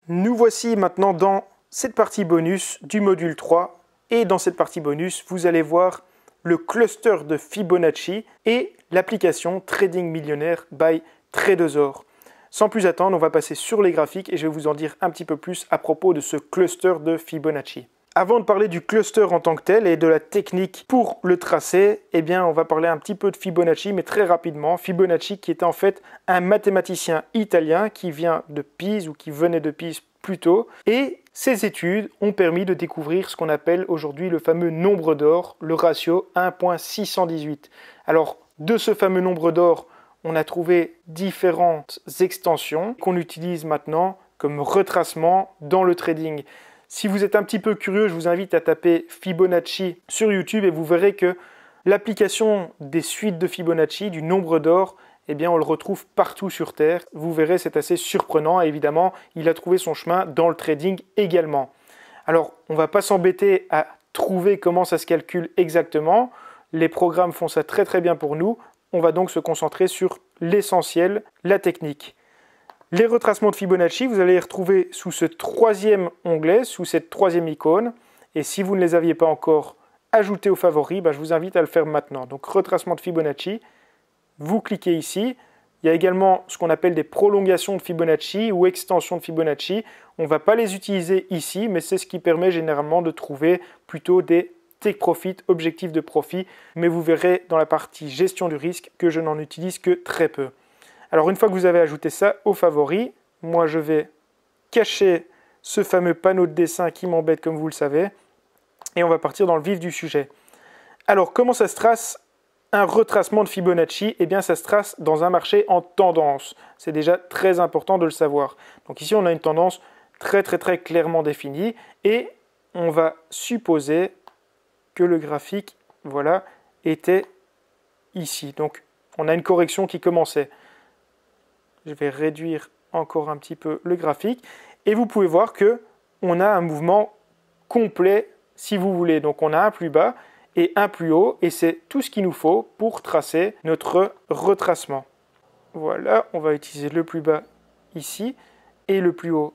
Nous voici maintenant dans cette partie bonus du module 3 et dans cette partie bonus, vous allez voir le cluster de Fibonacci et l'application Trading Millionnaire by Tradeozor. Sans plus attendre, on va passer sur les graphiques et je vais vous en dire un petit peu plus à propos de ce cluster de Fibonacci. Avant de parler du cluster en tant que tel et de la technique pour le tracer, eh bien on va parler un petit peu de Fibonacci, mais très rapidement. Fibonacci qui était en fait un mathématicien italien qui vient de Pise ou qui venait de Pise plutôt. Et ses études ont permis de découvrir ce qu'on appelle aujourd'hui le fameux nombre d'or, le ratio 1.618. Alors de ce fameux nombre d'or, on a trouvé différentes extensions qu'on utilise maintenant comme retracement dans le trading. Si vous êtes un petit peu curieux, je vous invite à taper Fibonacci sur YouTube et vous verrez que l'application des suites de Fibonacci, du nombre d'or, eh bien on le retrouve partout sur Terre. Vous verrez, c'est assez surprenant. Et évidemment, il a trouvé son chemin dans le trading également. Alors, on ne va pas s'embêter à trouver comment ça se calcule exactement. Les programmes font ça très très bien pour nous. On va donc se concentrer sur l'essentiel, la technique. Les retracements de Fibonacci, vous allez les retrouver sous ce troisième onglet, sous cette troisième icône. Et si vous ne les aviez pas encore ajoutés aux favoris, je vous invite à le faire maintenant. Donc retracement de Fibonacci, vous cliquez ici. Il y a également ce qu'on appelle des prolongations de Fibonacci ou extensions de Fibonacci. On ne va pas les utiliser ici, mais c'est ce qui permet généralement de trouver plutôt des take profit, objectifs de profit. Mais vous verrez dans la partie gestion du risque que je n'en utilise que très peu. Alors une fois que vous avez ajouté ça aux favoris, moi je vais cacher ce fameux panneau de dessin qui m'embête comme vous le savez, et on va partir dans le vif du sujet. Alors comment ça se trace un retracement de Fibonacci? Eh bien ça se trace dans un marché en tendance. C'est déjà très important de le savoir. Donc ici on a une tendance très clairement définie, et on va supposer que le graphique, voilà, était ici. Donc on a une correction qui commençait. Je vais réduire encore un petit peu le graphique. Et vous pouvez voir qu'on a un mouvement complet, si vous voulez. Donc on a un plus bas et un plus haut. Et c'est tout ce qu'il nous faut pour tracer notre retracement. Voilà, on va utiliser le plus bas ici et le plus haut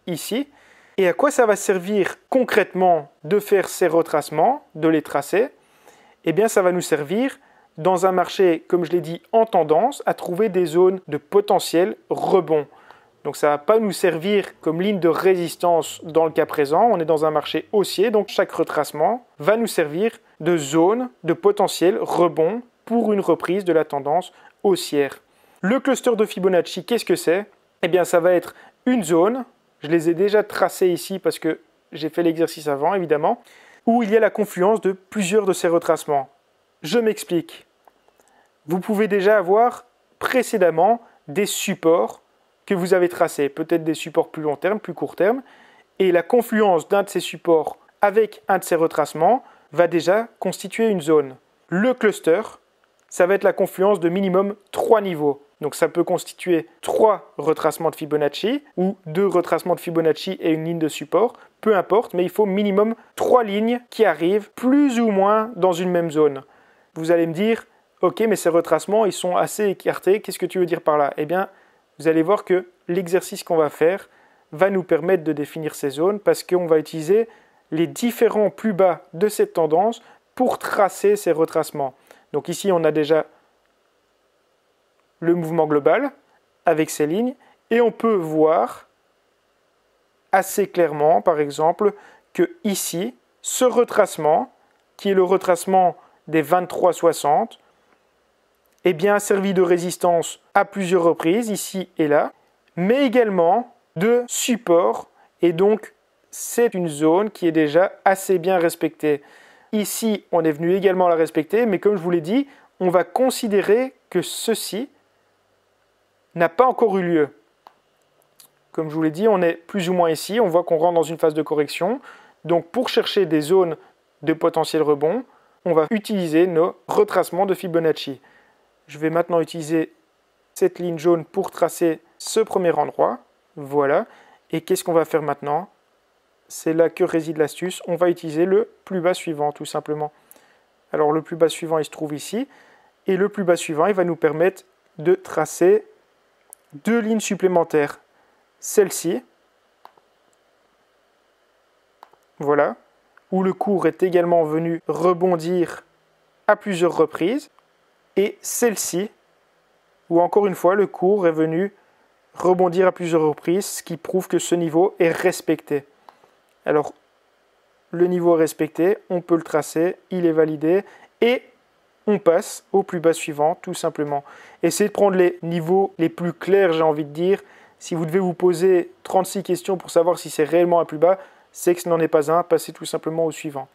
ici. Et à quoi ça va servir concrètement de faire ces retracements, de les tracer? Eh bien ça va nous servir dans un marché, comme je l'ai dit, en tendance, à trouver des zones de potentiel rebond. Donc ça ne va pas nous servir comme ligne de résistance dans le cas présent. On est dans un marché haussier, donc chaque retracement va nous servir de zone de potentiel rebond pour une reprise de la tendance haussière. Le cluster de Fibonacci, qu'est-ce que c'est? Eh bien ça va être une zone, je les ai déjà tracées ici parce que j'ai fait l'exercice avant évidemment, où il y a la confluence de plusieurs de ces retracements. Je m'explique. Vous pouvez déjà avoir précédemment des supports que vous avez tracés, peut-être des supports plus long terme, plus court terme, et la confluence d'un de ces supports avec un de ces retracements va déjà constituer une zone. Le cluster, ça va être la confluence de minimum 3 niveaux. Donc ça peut constituer 3 retracements de Fibonacci ou 2 retracements de Fibonacci et une ligne de support, peu importe, mais il faut minimum 3 lignes qui arrivent plus ou moins dans une même zone. Vous allez me dire, ok, mais ces retracements, ils sont assez écartés. Qu'est-ce que tu veux dire par là? Eh bien, vous allez voir que l'exercice qu'on va faire va nous permettre de définir ces zones parce qu'on va utiliser les différents plus bas de cette tendance pour tracer ces retracements. Donc ici, on a déjà le mouvement global avec ces lignes et on peut voir assez clairement, par exemple, que ici, ce retracement, qui est le retracement des 23,60, eh bien, a servi de résistance à plusieurs reprises, ici et là, mais également de support, et donc c'est une zone qui est déjà assez bien respectée. Ici, on est venu également la respecter, mais comme je vous l'ai dit, on va considérer que ceci n'a pas encore eu lieu. Comme je vous l'ai dit, on est plus ou moins ici, on voit qu'on rentre dans une phase de correction, donc pour chercher des zones de potentiel rebond, on va utiliser nos retracements de Fibonacci. Je vais maintenant utiliser cette ligne jaune pour tracer ce premier endroit. Voilà. Et qu'est-ce qu'on va faire maintenant? C'est là que réside l'astuce. On va utiliser le plus bas suivant, tout simplement. Alors le plus bas suivant, il se trouve ici. Et le plus bas suivant, il va nous permettre de tracer 2 lignes supplémentaires. Celle-ci voilà, où le cours est également venu rebondir à plusieurs reprises, et celle-ci, où encore une fois le cours est venu rebondir à plusieurs reprises, ce qui prouve que ce niveau est respecté. Alors, le niveau est respecté, on peut le tracer, il est validé, et on passe au plus bas suivant, tout simplement. Essayez de prendre les niveaux les plus clairs, j'ai envie de dire. Si vous devez vous poser 36 questions pour savoir si c'est réellement un plus bas, c'est que ce n'en est pas un, passez tout simplement au suivant.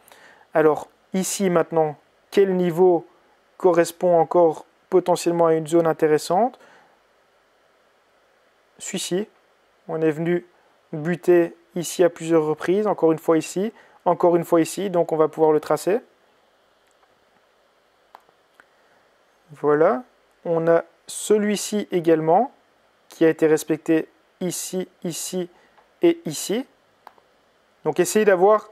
Alors, ici maintenant, quel niveau correspond encore potentiellement à une zone intéressante? Celui-ci, on est venu buter ici à plusieurs reprises, encore une fois ici, donc on va pouvoir le tracer. Voilà, on a celui-ci également, qui a été respecté ici, ici et ici. Donc essayez d'avoir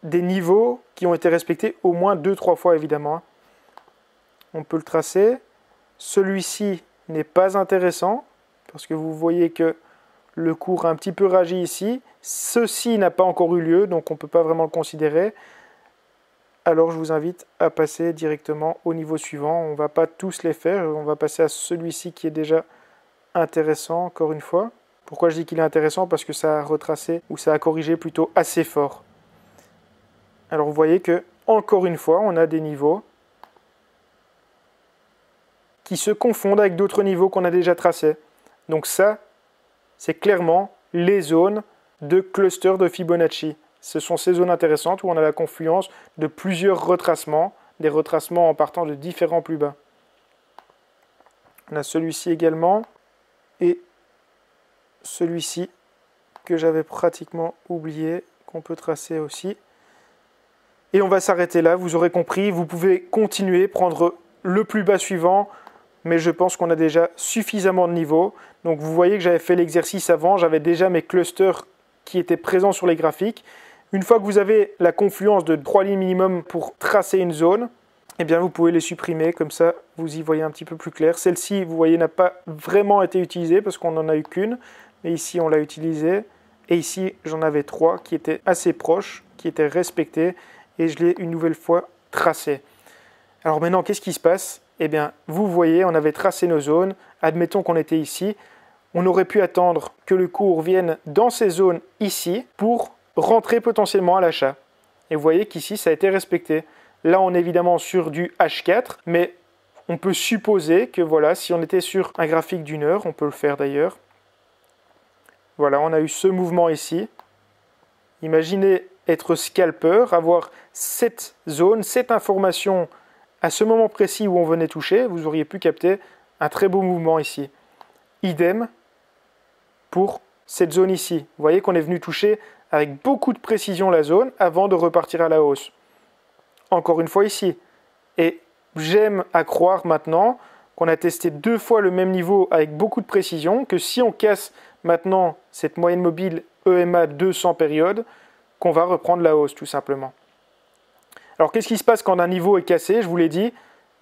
des niveaux qui ont été respectés au moins 2-3 fois évidemment. On peut le tracer. Celui-ci n'est pas intéressant, parce que vous voyez que le cours a un petit peu réagi ici. Ceci n'a pas encore eu lieu, donc on ne peut pas vraiment le considérer. Alors je vous invite à passer directement au niveau suivant. On ne va pas tous les faire, on va passer à celui-ci qui est déjà intéressant, encore une fois. Pourquoi je dis qu'il est intéressant? Parce que ça a retracé, ou ça a corrigé plutôt assez fort. Alors vous voyez que, encore une fois, on a des niveaux qui se confondent avec d'autres niveaux qu'on a déjà tracés. Donc ça, c'est clairement les zones de cluster de Fibonacci. Ce sont ces zones intéressantes où on a la confluence de plusieurs retracements, des retracements en partant de différents plus bas. On a celui-ci également, et celui-ci que j'avais pratiquement oublié, qu'on peut tracer aussi. Et on va s'arrêter là, vous aurez compris, vous pouvez continuer, prendre le plus bas suivant, mais je pense qu'on a déjà suffisamment de niveaux. Donc vous voyez que j'avais fait l'exercice avant, j'avais déjà mes clusters qui étaient présents sur les graphiques. Une fois que vous avez la confluence de 3 lignes minimum pour tracer une zone, eh bien vous pouvez les supprimer, comme ça vous y voyez un petit peu plus clair. Celle-ci, vous voyez, n'a pas vraiment été utilisée parce qu'on n'en a eu qu'une, mais ici on l'a utilisée. Et ici j'en avais 3 qui étaient assez proches, qui étaient respectés, et je l'ai une nouvelle fois tracé. Alors maintenant, qu'est-ce qui se passe? Eh bien, vous voyez, on avait tracé nos zones, admettons qu'on était ici, on aurait pu attendre que le cours vienne dans ces zones ici pour rentrer potentiellement à l'achat. Et vous voyez qu'ici, ça a été respecté. Là, on est évidemment sur du H4, mais on peut supposer que voilà, si on était sur un graphique d'une heure, on peut le faire d'ailleurs. Voilà, on a eu ce mouvement ici. Imaginez être scalper, avoir cette zone, cette information à ce moment précis où on venait toucher, vous auriez pu capter un très beau mouvement ici. Idem pour cette zone ici. Vous voyez qu'on est venu toucher avec beaucoup de précision la zone avant de repartir à la hausse. Encore une fois ici. Et j'aime à croire maintenant qu'on a testé 2 fois le même niveau avec beaucoup de précision, que si on casse maintenant cette moyenne mobile EMA 200 périodes, qu'on va reprendre la hausse tout simplement. Alors qu'est-ce qui se passe quand un niveau est cassé? Je vous l'ai dit,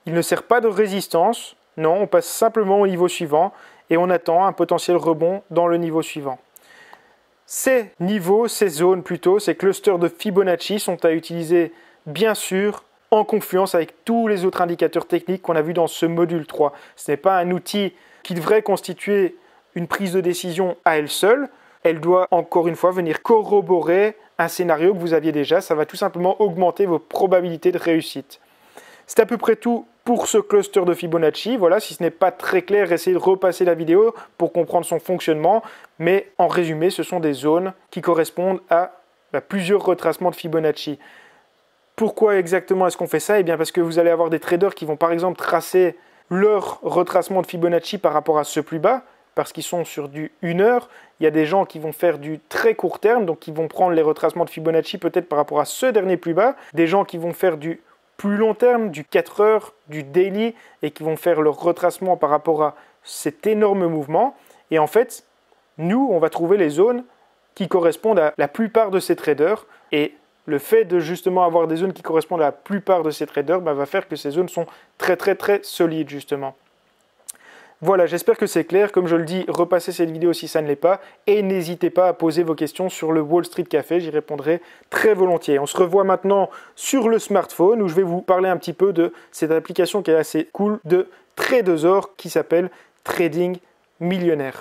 il ne sert pas de résistance. Non, on passe simplement au niveau suivant et on attend un potentiel rebond dans le niveau suivant. Ces niveaux, ces zones plutôt, ces clusters de Fibonacci sont à utiliser bien sûr en confluence avec tous les autres indicateurs techniques qu'on a vus dans ce module 3. Ce n'est pas un outil qui devrait constituer une prise de décision à elle seule. Elle doit encore une fois venir corroborer un scénario que vous aviez déjà. Ça va tout simplement augmenter vos probabilités de réussite. C'est à peu près tout pour ce cluster de Fibonacci. Voilà, si ce n'est pas très clair, essayez de repasser la vidéo pour comprendre son fonctionnement. Mais en résumé, ce sont des zones qui correspondent à plusieurs retracements de Fibonacci. Pourquoi exactement est-ce qu'on fait ça? Eh bien parce que vous allez avoir des traders qui vont par exemple tracer leur retracement de Fibonacci par rapport à ce plus bas, parce qu'ils sont sur du 1 heure. Il y a des gens qui vont faire du très court terme, donc qui vont prendre les retracements de Fibonacci peut-être par rapport à ce dernier plus bas. Des gens qui vont faire du plus long terme, du 4 heures, du daily, et qui vont faire leur retracement par rapport à cet énorme mouvement. Et en fait, nous, on va trouver les zones qui correspondent à la plupart de ces traders. Et le fait de justement avoir des zones qui correspondent à la plupart de ces traders va faire que ces zones sont très très très solides justement. Voilà, j'espère que c'est clair. Comme je le dis, repassez cette vidéo si ça ne l'est pas et n'hésitez pas à poser vos questions sur le Wall Street Café, j'y répondrai très volontiers. On se revoit maintenant sur le smartphone où je vais vous parler un petit peu de cette application qui est assez cool de Tradezor qui s'appelle Trading Millionnaire.